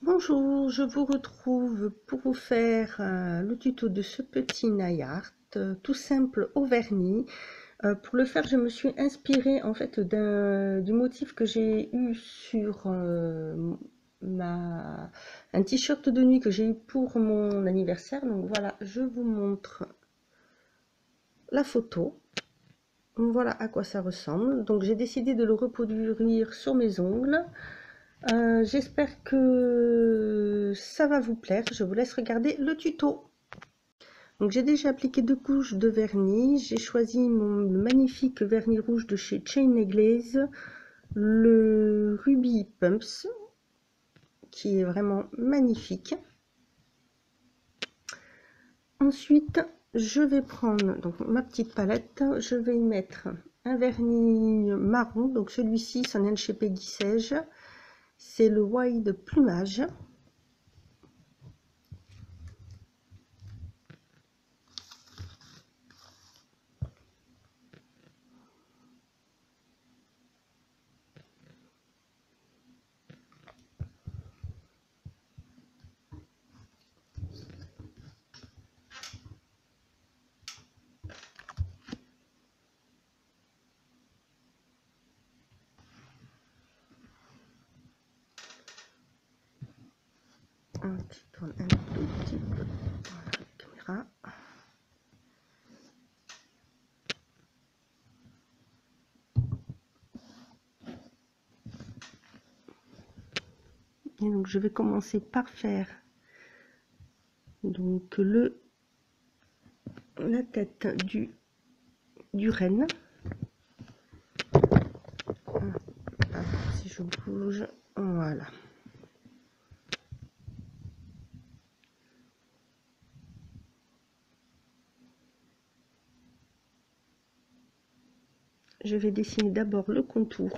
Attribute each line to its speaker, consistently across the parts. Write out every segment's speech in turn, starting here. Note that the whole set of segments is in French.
Speaker 1: Bonjour, je vous retrouve pour vous faire le tuto de ce petit nail art tout simple au vernis. Pour le faire, je me suis inspirée en fait du motif que j'ai eu sur un t-shirt de nuit que j'ai eu pour mon anniversaire. Donc voilà, je vous montre la photo. Voilà à quoi ça ressemble. Donc j'ai décidé de le reproduire sur mes ongles. J'espère que ça va vous plaire. Je vous laisse regarder le tuto. Donc j'ai déjà appliqué 2 couches de vernis. J'ai choisi le magnifique vernis rouge de chez Chain Glaze, le Ruby Pumps, qui est vraiment magnifique. Ensuite, je vais prendre donc ma petite palette. Je vais y mettre un vernis marron. Donc celui-ci, ça vient de chez Peggy Sage. C'est le Wide Plumage. Je tourne un tout petit peu la caméra. Et donc je vais commencer par faire donc la tête du renne. Si je bouge, voilà. Je vais dessiner d'abord le contour.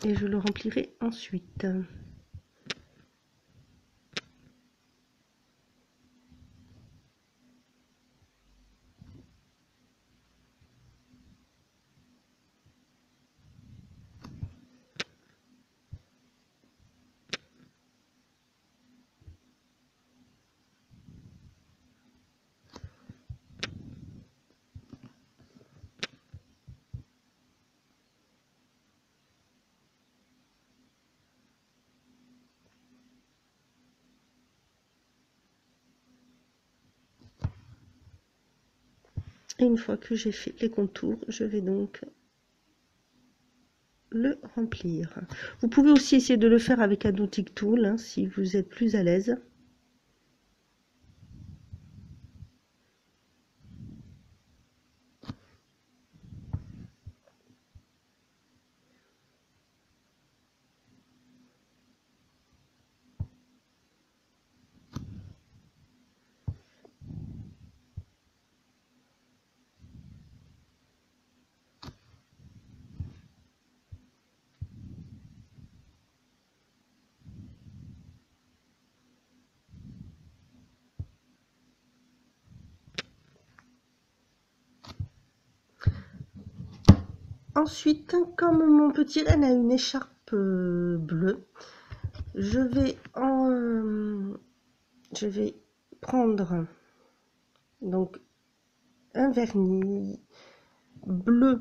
Speaker 1: Et je le remplirai ensuite. Et une fois que j'ai fait les contours, je vais donc le remplir. Vous pouvez aussi essayer de le faire avec un Dotic Tool hein, si vous êtes plus à l'aise. Ensuite, comme mon petit renne a une écharpe bleue, je vais prendre donc un vernis bleu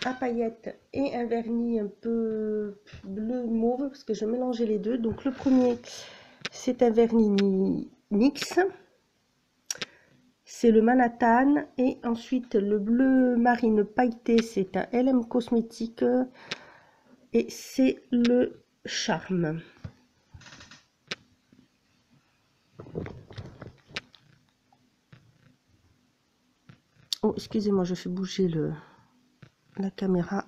Speaker 1: à paillettes et un vernis un peu bleu mauve parce que je mélangeais les deux. Donc le premier c'est un vernis NYX, c'est le Manhattan, et ensuite le bleu marine pailleté c'est un LM Cosmétique et c'est le Charme. Oh, excusez-moi, je fais bouger la caméra.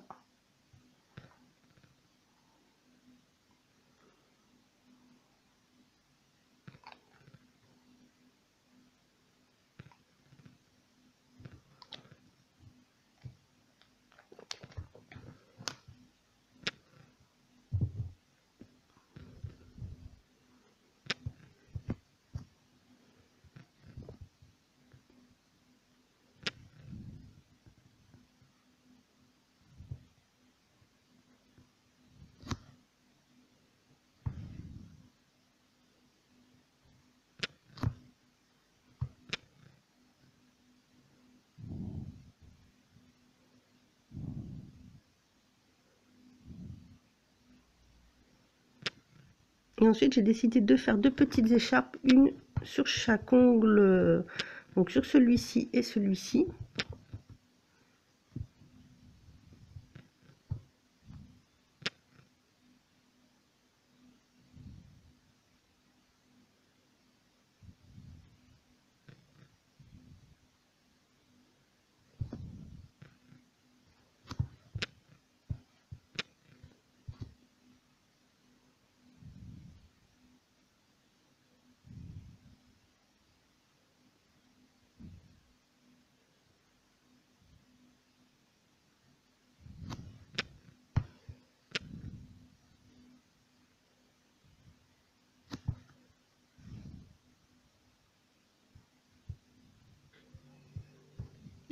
Speaker 1: Et ensuite, j'ai décidé de faire deux petites écharpes, une sur chaque ongle, donc sur celui-ci et celui-ci.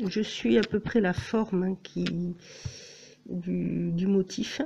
Speaker 1: Je suis à peu près la forme du motif.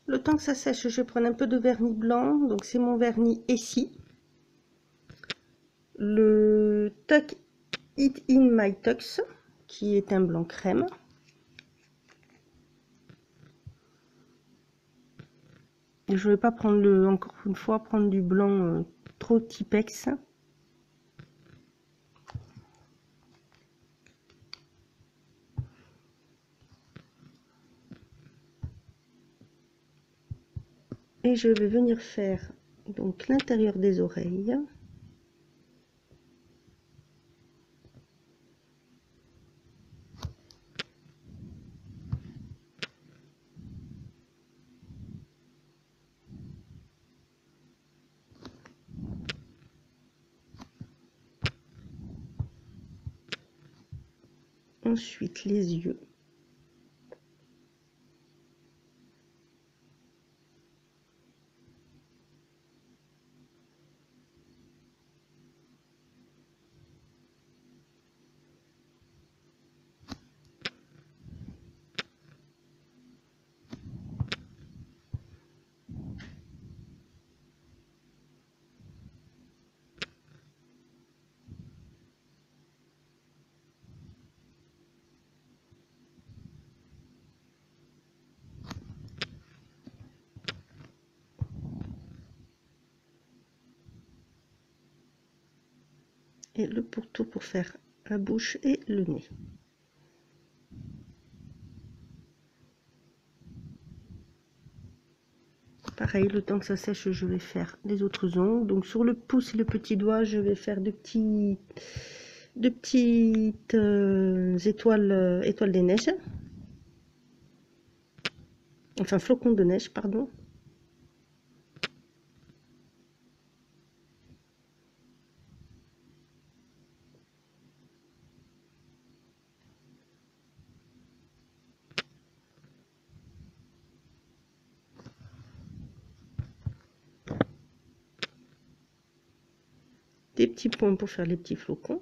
Speaker 1: Le temps que ça sèche, je vais prendre un peu de vernis blanc. Donc c'est mon vernis Essie. Le Tuck It in My Tux, qui est un blanc crème. Je ne vais pas prendre encore une fois, prendre du blanc trop Tipex. Et je vais venir faire donc l'intérieur des oreilles. Ensuite les yeux. Et le pourtour pour faire la bouche et le nez. Pareil, le temps que ça sèche, je vais faire les autres ongles. Donc sur le pouce et le petit doigt, je vais faire de petites étoiles des neiges. Enfin, flocons de neige, pardon. des petits points pour faire les petits flocons.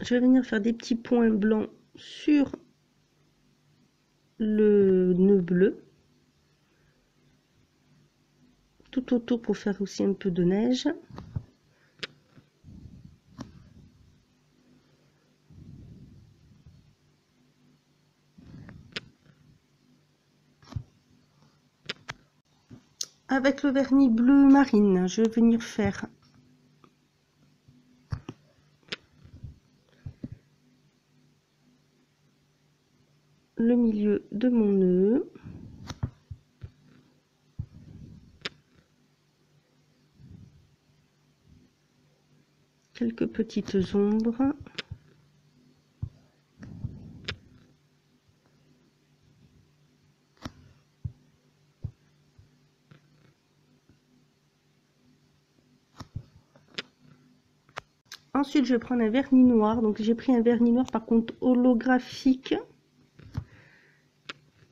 Speaker 1: Je vais venir faire des petits points blancs sur le nœud bleu, tout autour pour faire aussi un peu de neige. Avec le vernis bleu marine, je vais venir faire le milieu de mon nœud. Quelques petites ombres. Ensuite, je vais prendre un vernis noir. Donc, j'ai pris un vernis noir, par contre, holographique.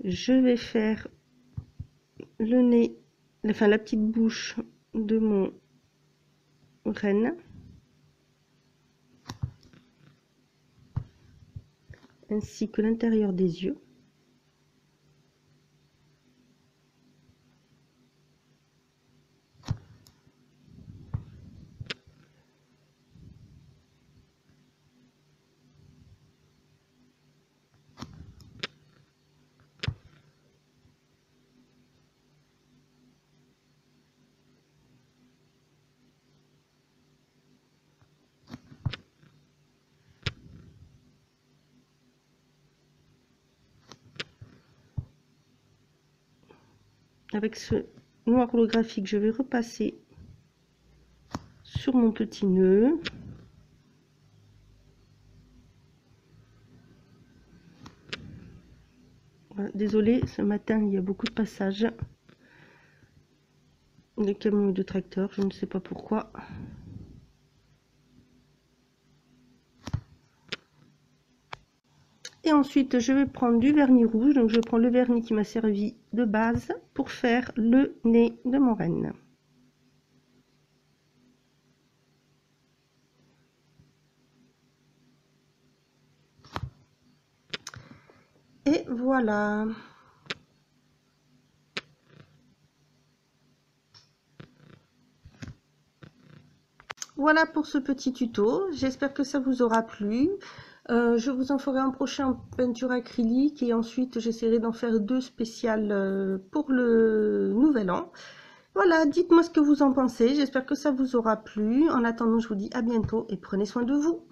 Speaker 1: Je vais faire le nez, enfin la petite bouche de mon renne. Ainsi que l'intérieur des yeux. Avec ce noir holographique, je vais repasser sur mon petit nœud. Voilà, désolée, ce matin il y a beaucoup de passages de camions et de tracteurs, je ne sais pas pourquoi. Et ensuite, je vais prendre du vernis rouge. Donc, je prends le vernis qui m'a servi de base pour faire le nez de mon renne. Et voilà. Voilà pour ce petit tuto. J'espère que ça vous aura plu. Je vous en ferai un prochain en peinture acrylique et ensuite j'essaierai d'en faire 2 spéciales pour le nouvel an. Voilà, dites-moi ce que vous en pensez. J'espère que ça vous aura plu. En attendant, je vous dis à bientôt et prenez soin de vous.